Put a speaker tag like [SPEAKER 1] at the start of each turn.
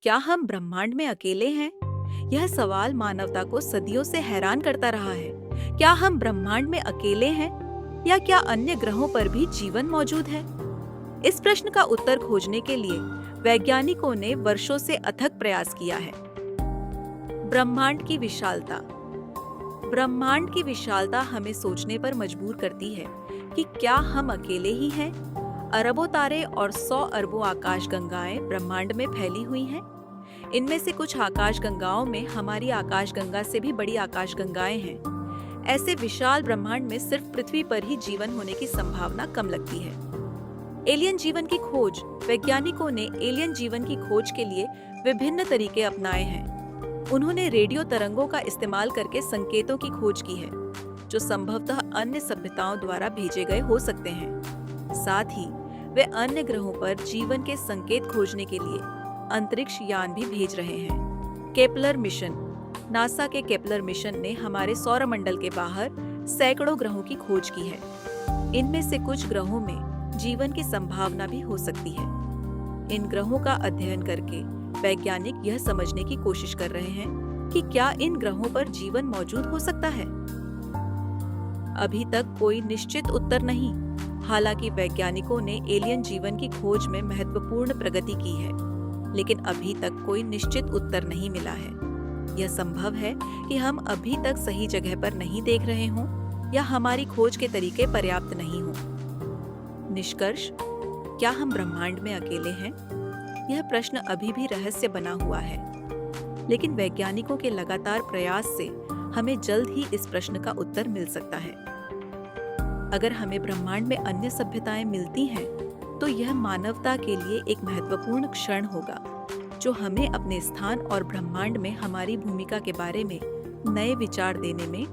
[SPEAKER 1] क्या हम ब्रह्मांड में अकेले हैं? यह सवाल मानवता को सदियों से हैरान करता रहा है। क्या हम ब्रह्मांड में अकेले हैं या क्या अन्य ग्रहों पर भी जीवन मौजूद है? इस प्रश्न का उत्तर खोजने के लिए वैज्ञानिकों ने वर्षों से अथक प्रयास किया है। ब्रह्मांड की विशालता। ब्रह्मांड की विशालता हमें सोचने पर मजबूर करती है कि क्या हम अकेले ही हैं? अरबों तारे और 100 अरबों आकाशगंगाएं ब्रह्मांड में फैली हुई हैं। इनमें से कुछ आकाशगंगाओं में हमारी आकाशगंगा से भी बड़ी आकाशगंगाएं हैं। ऐसे विशाल ब्रह्मांड में सिर्फ पृथ्वी पर ही जीवन होने की संभावना कम लगती है। एलियन जीवन की खोज। वैज्ञानिकों ने एलियन जीवन की खोज के लिए विभिन्न तरीके अपनाए हैं। उन्होंने रेडियो तरंगों का इस्तेमाल करके संकेतों की खोज की है, जो संभवतः अन्य सभ्यताओं द्वारा भेजे गए हो सकते हैं। साथ ही वे अन्य ग्रहों पर जीवन के संकेत खोजने के लिए अंतरिक्ष यान भी भेज रहे हैं। Kepler mission. नासा के केपलर मिशन ने हमारे सौरमंडल के बाहर सैकड़ों ग्रहों की खोज की है। इनमें से कुछ ग्रहों में जीवन की संभावना भी हो सकती है। इन ग्रहों का अध्ययन करके वैज्ञानिक यह समझने की कोशिश कर रहे हैं कि क्या इन ग्रहों पर जीवन मौजूद हो सकता है। अभी तक कोई निश्चित उत्तर नहीं। हालांकि वैज्ञानिकों ने एलियन जीवन की खोज में महत्वपूर्ण प्रगति की है, लेकिन अभी तक कोई निश्चित उत्तर नहीं मिला है। यह संभव है कि हम अभी तक सही जगह पर नहीं देख रहे हों या हमारी खोज के तरीके पर्याप्त नहीं हों। निष्कर्ष, क्या हम ब्रह्मांड में अकेले हैं? यह प्रश्न अभी भी रहस्य बना हुआ है, लेकिन वैज्ञानिकों के लगातार प्रयास से हमें जल्द ही इस प्रश्न का उत्तर मिल सकता है। अगर हमें ब्रह्मांड में अन्य सभ्यताएं मिलती हैं, तो यह मानवता के लिए एक महत्वपूर्ण क्षण होगा, जो हमें अपने स्थान और ब्रह्मांड में हमारी भूमिका के बारे में नए विचार देने में